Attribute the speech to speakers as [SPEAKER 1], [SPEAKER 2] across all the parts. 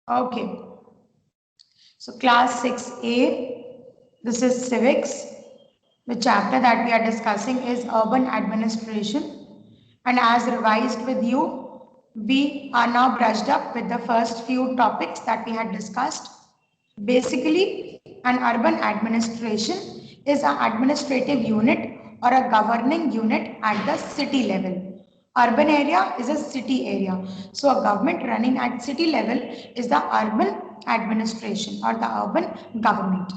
[SPEAKER 1] Okay. So class 6A, this is civics. The chapter that we are discussing is urban administration. And as revised with you, we are now brushed up with the first few topics that we had discussed. Basically, an urban administration is an administrative unit or a governing unit at the city level. Urban area is a city area. So a government running at city level is the urban administration or the urban government.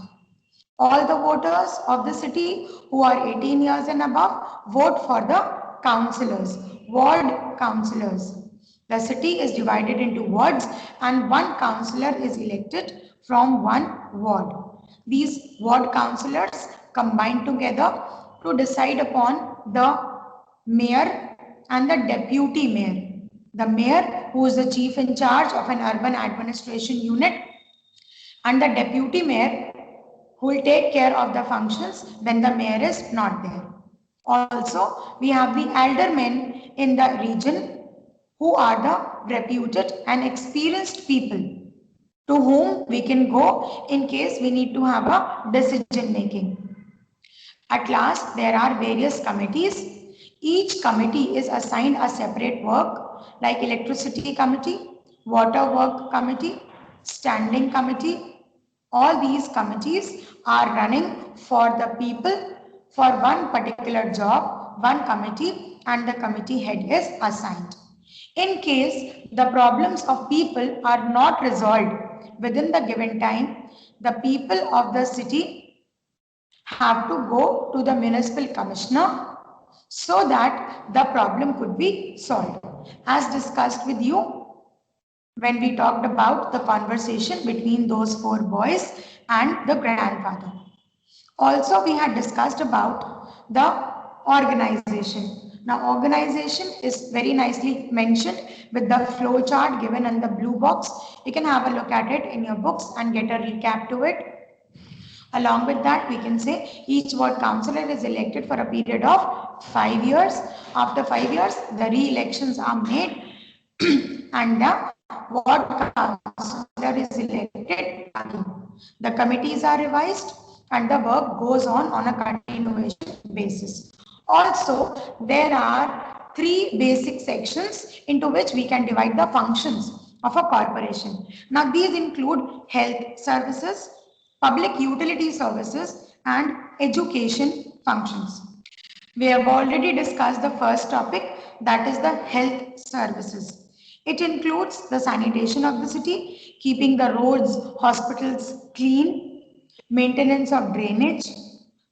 [SPEAKER 1] All the voters of the city who are 18 years and above vote for the councillors, ward councillors. The city is divided into wards and one councillor is elected from one ward. These ward councillors combine together to decide upon the mayor and the deputy mayor. The mayor, who is the chief in charge of an urban administration unit, and the deputy mayor, who will take care of the functions when the mayor is not there. Also, we have the aldermen in the region who are the reputed and experienced people to whom we can go in case we need to have a decision making. At last, there are various committees. Each committee is assigned a separate work like electricity committee, water work committee, standing committee. All these committees are running for the people for one particular job, one committee, and the committee head is assigned. In case the problems of people are not resolved within the given time, the people of the city have to go to the municipal commissioner so that the problem could be solved. As discussed with you when we talked about the conversation between those four boys and the grandfather. Also, we had discussed about the organization. Now, organization is very nicely mentioned with the flow chart given in the blue box. You can have a look at it in your books and get a recap to it. Along with that, we can say each ward councillor is elected for a period of 5 years. After 5 years, the re-elections are made and the ward councillor is elected again. The committees are revised and the work goes on a continuation basis. Also, there are three basic sections into which we can divide the functions of a corporation. Now, these include health services, public utility services, and education functions. We have already discussed the first topic, that is the health services. It includes the sanitation of the city, keeping the roads, hospitals clean, maintenance of drainage,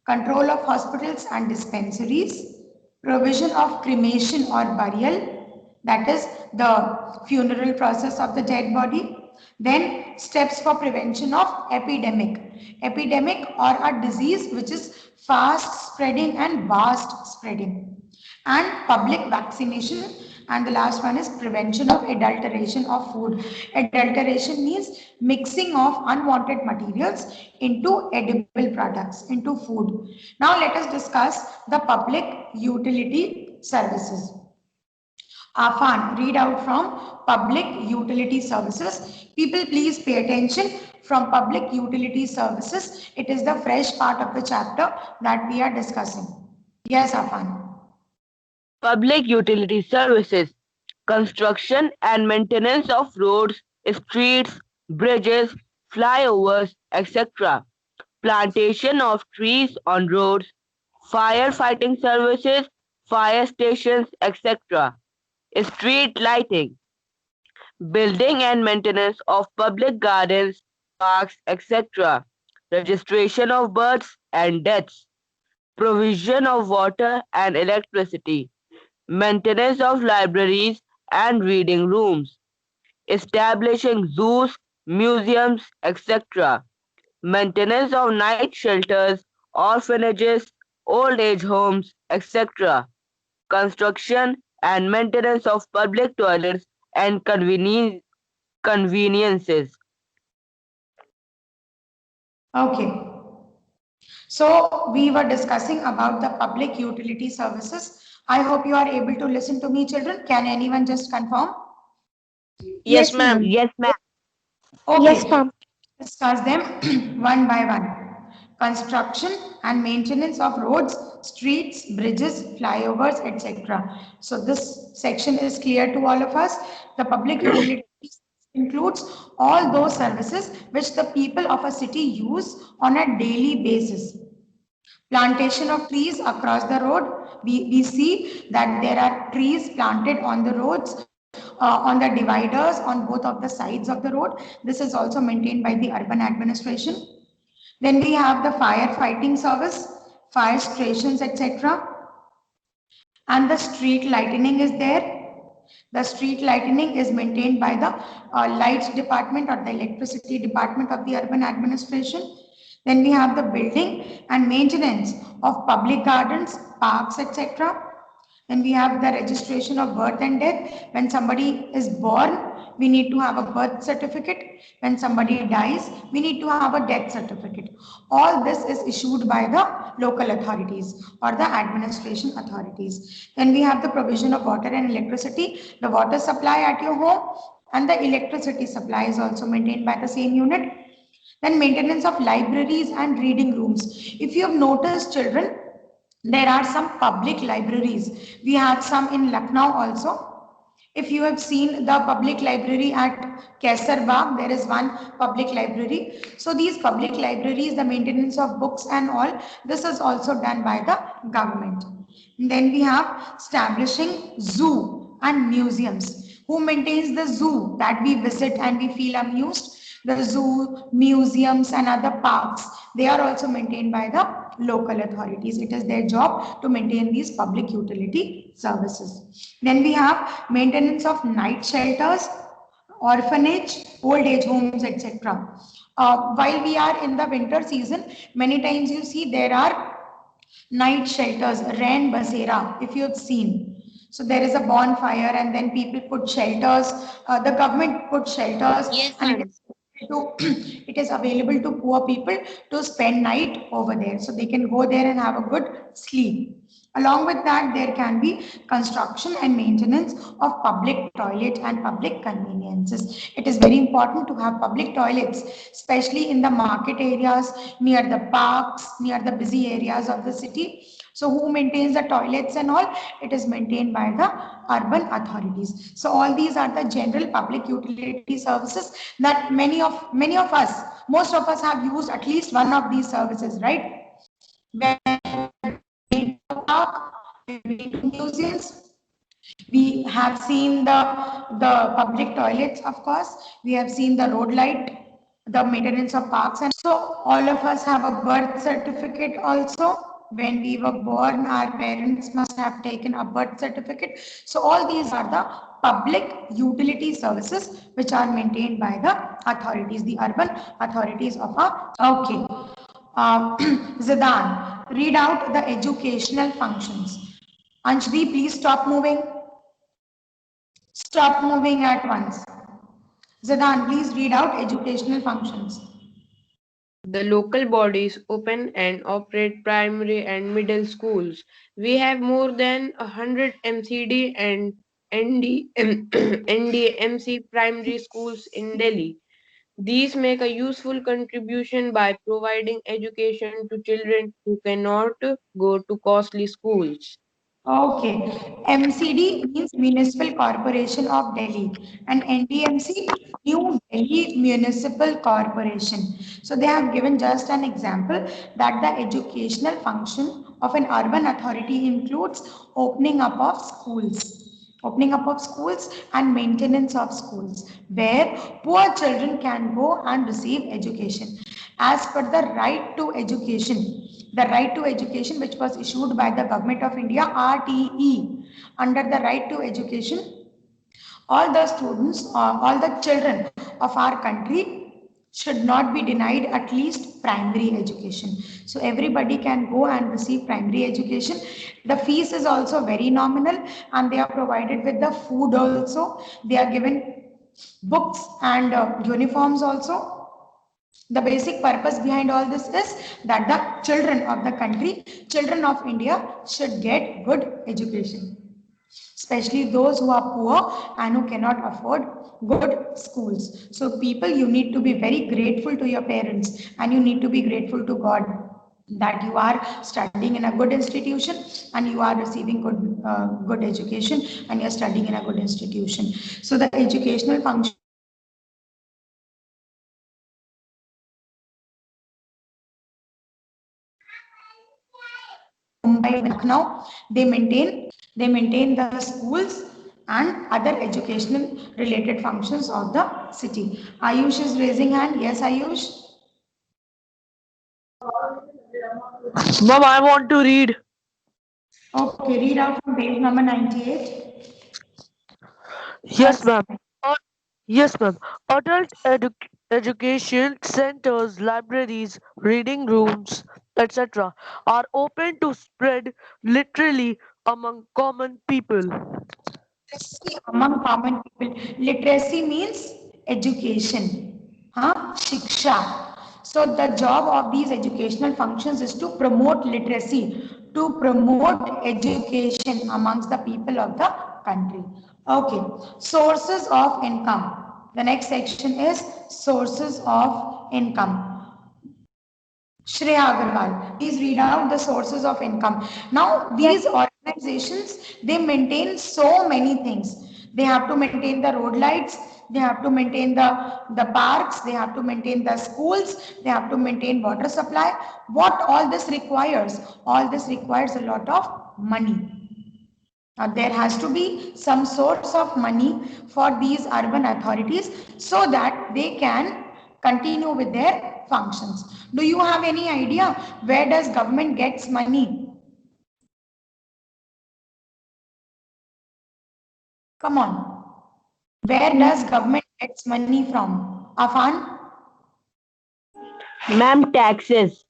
[SPEAKER 1] control of hospitals and dispensaries, provision of cremation or burial, that is the funeral process of the dead body, then steps for prevention of epidemic. Epidemic or a disease which is fast spreading and vast spreading. And public vaccination. And the last one is prevention of adulteration of food. Adulteration means mixing of unwanted materials into edible products, into food. Now let us discuss the public utility services. Afan, read out from Public Utility Services. People, please pay attention from Public Utility Services. It is the fresh part of the chapter that we are discussing. Yes, Afan.
[SPEAKER 2] Public utility services, construction and maintenance of roads, streets, bridges, flyovers, etc. Plantation of trees on roads, firefighting services, fire stations, etc. Street lighting, building and maintenance of public gardens, parks, etc. Registration of births and deaths, provision of water and electricity, maintenance of libraries and reading rooms, establishing zoos, museums, etc., maintenance of night shelters, orphanages, old age homes, etc., construction and maintenance of public toilets and conveniences.
[SPEAKER 1] Okay. So we were discussing about the public utility services. I hope you are able to listen to me, children. Can anyone just confirm?
[SPEAKER 3] Yes, ma'am.
[SPEAKER 2] Yes, ma'am.
[SPEAKER 1] Okay,
[SPEAKER 3] Yes, ma'am.
[SPEAKER 1] discuss them one by one. Construction and maintenance of roads, streets, bridges, flyovers, etc. So this section is clear to all of us. The public utilities includes all those services which the people of a city use on a daily basis. Plantation of trees across the road. We see that there are trees planted on the roads, on the dividers, on both of the sides of the road. This is also maintained by the urban administration. Then we have the firefighting service, fire stations, etc. And the street lightning is there. The street lightning is maintained by the lights department or the electricity department of the urban administration. Then we have the building and maintenance of public gardens, parks, etc. Then we have the registration of birth and death. When somebody is born, we need to have a birth certificate. When somebody dies, we need to have a death certificate. All this is issued by the local authorities or the administration authorities. Then we have the provision of water and electricity, the water supply at your home, and the electricity supply is also maintained by the same unit. Then maintenance of libraries and reading rooms. If you have noticed, children, there are some public libraries. We have some in Lucknow also. If you have seen the public library at Kaisar Bagh, there is one public library. So these public libraries, the maintenance of books and all, this is also done by the government. And then we have establishing zoo and museums. Who maintains the zoo that we visit and we feel amused? The zoo, museums and other parks, they are also maintained by the local authorities. It is their job to maintain these public utility services. Then we have maintenance of night shelters, orphanage, old age homes, etc. While we are in the winter season, many times you see there are night shelters, Rain Basera, if you have seen. So there is a bonfire and then people put shelters, the government put shelters
[SPEAKER 3] Yes,
[SPEAKER 1] and
[SPEAKER 3] ma'am.
[SPEAKER 1] it is available to poor people to spend night over there. So they can go there and have a good sleep. Along with that, there can be construction and maintenance of public toilet and public conveniences. It is very important to have public toilets, especially in the market areas, near the parks, near the busy areas of the city. So who maintains the toilets and all? It is maintained by the urban authorities. So all these are the general public utility services that many of us, most of us have used at least one of these services, right? Museums, we have seen the public toilets, of course. We have seen the road light, the maintenance of parks, and so all of us have a birth certificate also. When we were born, our parents must have taken a birth certificate. So all these are the public utility services which are maintained by the authorities, the urban authorities of our. Okay. Zidan, read out the educational functions. Anjali, please stop moving. Stop moving at once. Zidan, please read out educational functions.
[SPEAKER 3] The local bodies open and operate primary and middle schools. We have more than 100 MCD and NDMC primary schools in Delhi. These make a useful contribution by providing education to children who cannot go to costly schools.
[SPEAKER 1] Okay. MCD means Municipal Corporation of Delhi and NDMC, New Delhi Municipal Corporation. So they have given just an example that the educational function of an urban authority includes opening up of schools and maintenance of schools where poor children can go and receive education as per the right to education which was issued by the government of India, RTE. Under the right to education, all the students, all the children of our country should not be denied at least primary education. So everybody can go and receive primary education. The fees is also very nominal and they are provided with the food also. They are given books and uniforms also. The basic purpose behind all this is that the children of the country, children of India should get good education, especially those who are poor and who cannot afford good schools. So people, you need to be very grateful to your parents and you need to be grateful to God that you are studying in a good institution and you are receiving good education and you are studying in a good institution. So the educational functions of the urban administration include Mumbai, Lucknow, they maintain the schools and other educational related functions of the city. Ayush is raising hand. Yes, Ayush.
[SPEAKER 2] Mom, I want to read.
[SPEAKER 1] Okay, read out from page number 98.
[SPEAKER 2] Yes,
[SPEAKER 1] That's
[SPEAKER 2] ma'am. Yes, ma'am. Education centers, libraries, reading rooms, etc., are open to spread literally among common people.
[SPEAKER 1] literacy among common people. Literacy means education. Huh? Shiksha. So the job of these educational functions is to promote literacy, to promote education amongst the people of the country. Okay. Sources of income. The next section is sources of income. Shreya Agarwal, please read out the sources of income. Now,
[SPEAKER 4] Yes,
[SPEAKER 1] these organizations, they maintain so many things. They have to maintain the road lights, they have to maintain the parks, they have to maintain the schools, they have to maintain water supply. What all this requires? All this requires a lot of money. There has to be some source of money for these urban authorities so that they can continue with their functions. Do you have any idea where does government gets money? Come on. Where does government gets money from? Afan?
[SPEAKER 2] Ma'am, taxes.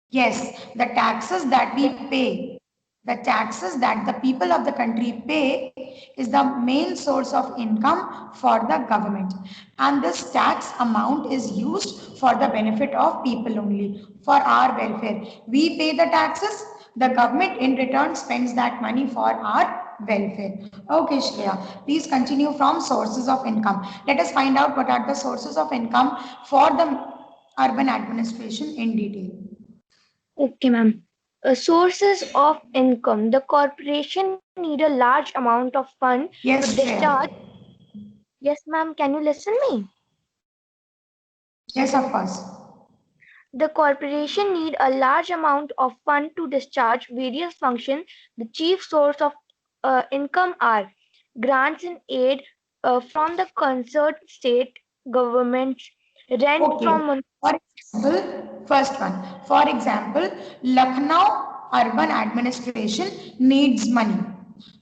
[SPEAKER 1] Yes, the taxes that we pay, the taxes that the people of the country pay is the main source of income for the government. And this tax amount is used for the benefit of people only, for our welfare. We pay the taxes, the government in return spends that money for our welfare. Okay, Shreya, please continue from sources of income. Let us find out what are the sources of income for the urban administration in detail.
[SPEAKER 4] okay, ma'am. Sources of income. The corporation need a large amount of fund to
[SPEAKER 1] Yes,
[SPEAKER 4] discharge.
[SPEAKER 1] Shreya.
[SPEAKER 4] Yes, ma'am. Can you listen me?
[SPEAKER 1] Yes, of course.
[SPEAKER 4] The corporation need a large amount of fund to discharge various functions. The chief source of income are grants and aid from the concerned state governments, rent
[SPEAKER 1] Okay.
[SPEAKER 4] from
[SPEAKER 1] For example, first one. For example, Lucknow urban administration needs money.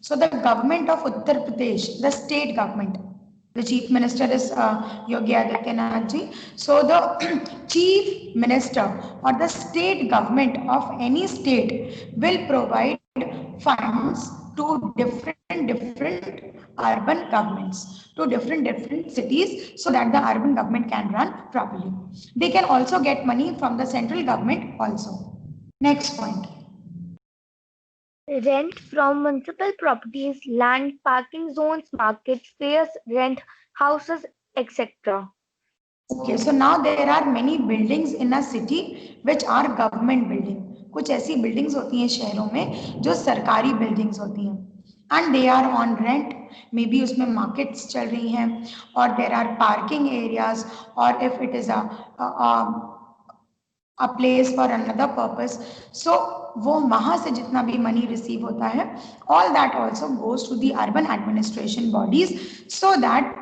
[SPEAKER 1] So the government of Uttar Pradesh, the state government, the chief minister is Yogi Adityanath ji. So the chief minister or the state government of any state will provide funds to different urban governments, to different cities, so that the urban government can run properly. They can also get money from the central government also. Next point.
[SPEAKER 4] rent from municipal properties, land, parking zones, markets, fairs, rent houses, etc.
[SPEAKER 1] Okay, so now there are many buildings in a city which are government building. कुछ ऐसी buildings होती हैं शहरों में जो सरकारी buildings होती हैं and they are on rent. Maybe उसमें markets चल रही हैं or there are parking areas or if it is a place for another purpose. So वो वहां से जितना भी money receive होता है, all that also goes to the urban administration bodies so that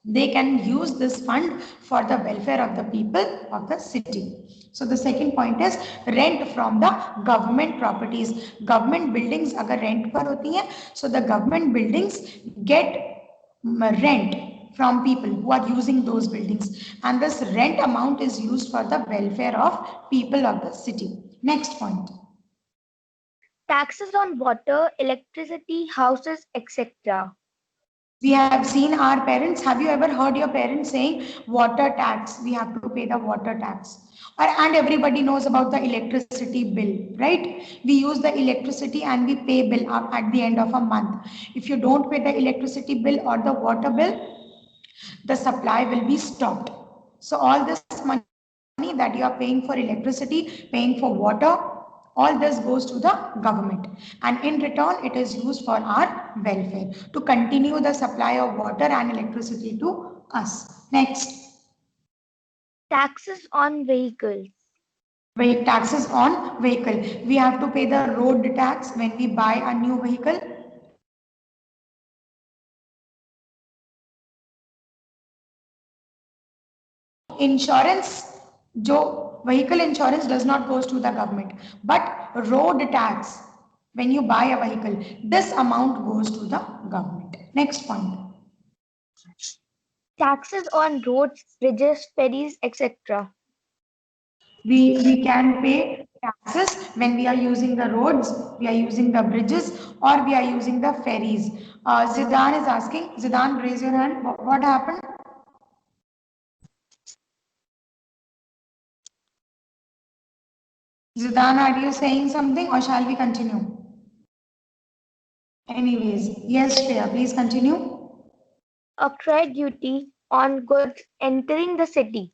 [SPEAKER 1] they can use this fund for the welfare of the people of the city. So the second point is rent from the government properties. Government buildings अगर rent पर होती हैं, so the government buildings get rent from people who are using those buildings, and this rent amount is used for the welfare of people of the city. Next point.
[SPEAKER 4] Taxes on water, electricity, houses, etc.
[SPEAKER 1] We have seen our parents. Have you ever heard your parents saying water tax? We have to pay the water tax. And everybody knows about the electricity bill, right? We use the electricity and we pay bill up at the end of a month. If you don't pay the electricity bill or the water bill, the supply will be stopped. So all this money that you are paying for electricity, paying for water, all this goes to the government, and in return it is used for our welfare to continue the supply of water and electricity to us. Next,
[SPEAKER 4] Taxes on vehicles.
[SPEAKER 1] taxes on vehicle. We have to pay the road tax when we buy a new vehicle. Insurance, जो vehicle insurance does not goes to the government, but road tax, when you buy a vehicle, this amount goes to the government. Next point.
[SPEAKER 4] Taxes on roads, bridges, ferries, etc.
[SPEAKER 1] We can pay taxes when we are using the roads, we are using the bridges, or we are using the ferries. Zidan is asking. Zidan, raise your hand. What happened? Zidan, are you saying something or shall we continue? Anyways, yes, Shreya, please continue.
[SPEAKER 4] Octroi duty on goods entering the city.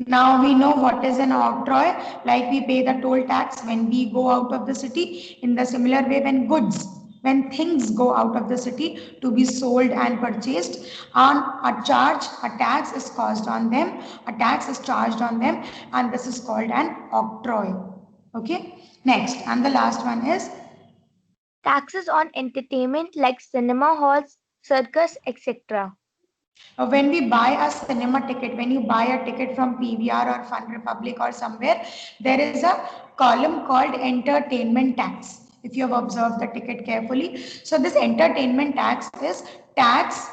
[SPEAKER 1] Now we know what is an octroi, like we pay the toll tax when we go out of the city. In the similar way, when things go out of the city to be sold and purchased, on a tax is caused on them, a tax is charged on them, and this is called an octroi. Okay, next, and the last one is
[SPEAKER 4] Taxes on entertainment like cinema halls, circus, etc.
[SPEAKER 1] when we buy a cinema ticket, when you buy a ticket from PVR or Fun Republic or somewhere, there is a column called entertainment tax. If you have observed the ticket carefully, so this entertainment tax is tax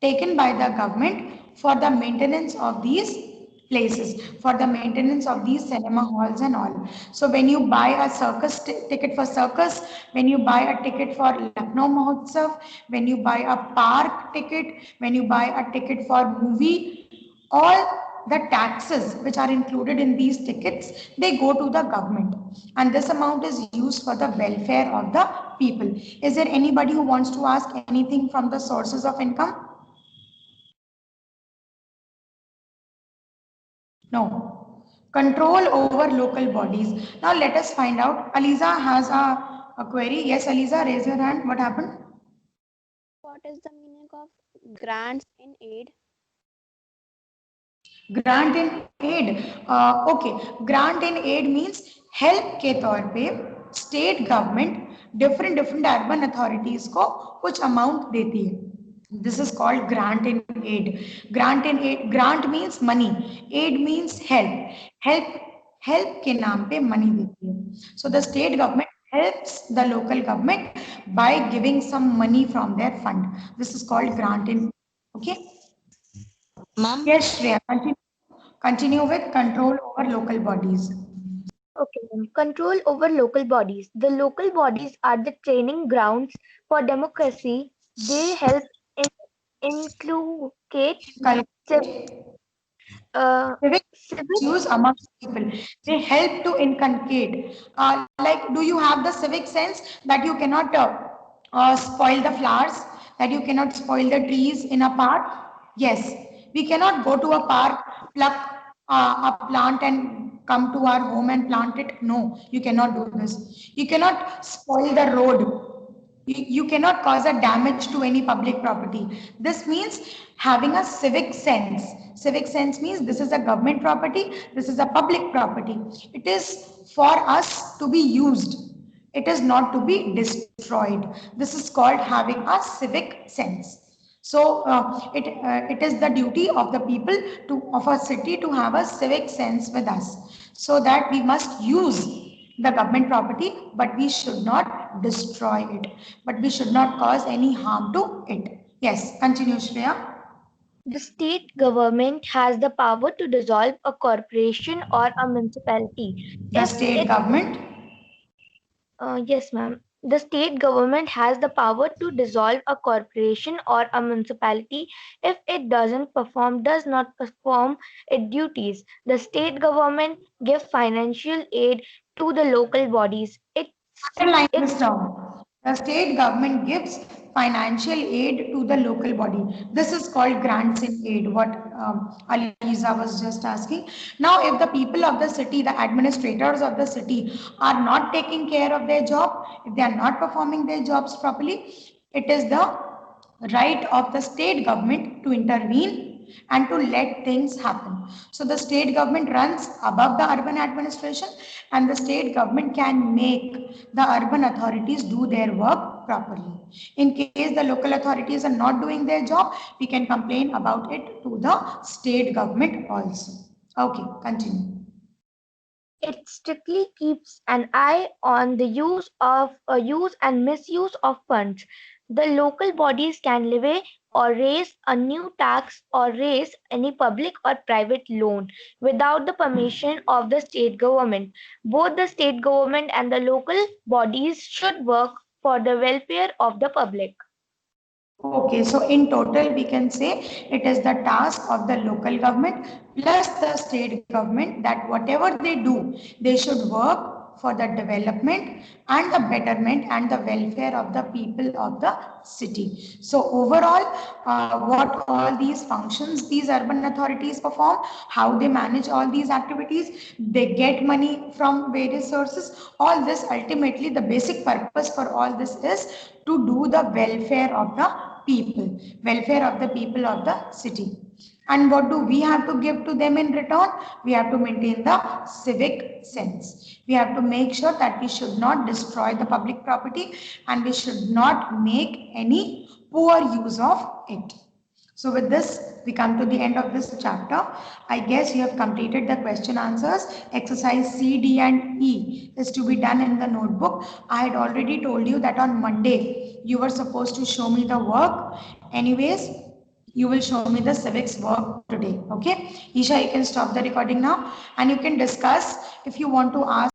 [SPEAKER 1] taken by the government for the maintenance of these places, for the maintenance of these cinema halls and all. So when you buy a circus ticket for circus, when you buy a ticket for Lucknow Mahotsav, when you buy a park ticket, when you buy a ticket for movie, all the taxes which are included in these tickets, they go to the government, and this amount is used for the welfare of the people. Is there anybody who wants to ask anything from the sources of income? No. Control over local bodies. Now let us find out. Aliza has a query. Yes, Aliza, raise your hand. What happened?
[SPEAKER 5] What is the meaning of grants in aid?
[SPEAKER 1] Grant in aid. Okay, grant in aid means help के तौर पे state government different different urban authorities को कुछ amount देती है. This is called grant in aid. Grant in aid. Grant means money. Aid means help. Help के नाम पे money देती है. So the state government helps the local government by giving some money from their fund. This is called grant in. Okay.
[SPEAKER 6] Ma'am,
[SPEAKER 1] Yes, Shreya. Continue with control over local bodies.
[SPEAKER 4] Okay, ma'am. Control over local bodies. The local bodies are the training grounds for democracy. They help inculcate
[SPEAKER 1] Civic
[SPEAKER 4] civic.
[SPEAKER 1] issues amongst people. They help to inculcate. Like, do you have the civic sense that you cannot spoil the flowers, that you cannot spoil the trees in a park? Yes, we cannot go to a park, pluck a plant and come to our home and plant it. No, you cannot do this. You cannot spoil the road. You cannot cause a damage to any public property. This means having a civic sense. Civic sense means this is a government property, this is a public property. It is for us to be used. It is not to be destroyed. This is called having a civic sense. So it is the duty of the people of a city to have a civic sense with us, so that we must use the government property, but we should not destroy it, but we should not cause any harm to it. Yes, continue, Shreya.
[SPEAKER 4] The state government has the power to dissolve a corporation or a municipality.
[SPEAKER 1] The
[SPEAKER 4] If
[SPEAKER 1] state
[SPEAKER 4] it,
[SPEAKER 1] government.
[SPEAKER 4] yes, ma'am. The state government has the power to dissolve a corporation or a municipality if it does not perform its duties. The state government gives financial aid to the local bodies.
[SPEAKER 1] Underline this term. The state government gives financial aid to the local body. This is called grants in aid, what Aliza was just asking. Now, if the people of the city, the administrators of the city are not taking care of their job, if they are not performing their jobs properly, it is the right of the state government to intervene and to let things happen. So the state government runs above the urban administration, and the state government can make the urban authorities do their work properly. In case the local authorities are not doing their job, we can complain about it to the state government also. Okay, continue.
[SPEAKER 4] It strictly keeps an eye on the use and misuse of funds. The local bodies can levy or raise a new tax or raise any public or private loan without the permission of the state government. Both the state government and the local bodies should work for the welfare of the public.
[SPEAKER 1] Okay, so in total, we can say it is the task of the local government plus the state government that whatever they do, they should work for the development and the betterment and the welfare of the people of the city. So overall, what all these functions these urban authorities perform, how they manage all these activities, they get money from various sources. All this ultimately, the basic purpose for all this is to do the welfare of the people of the city. And what do we have to give to them in return? We have to maintain the civic sense. We have to make sure that we should not destroy the public property and we should not make any poor use of it. So with this, we come to the end of this chapter. I guess you have completed the question answers. Exercise C, D and E is to be done in the notebook. I had already told you that on Monday, you were supposed to show me the work. Anyways, you will show me the civics work today. Okay. Isha, you can stop the recording now and you can discuss if you want to ask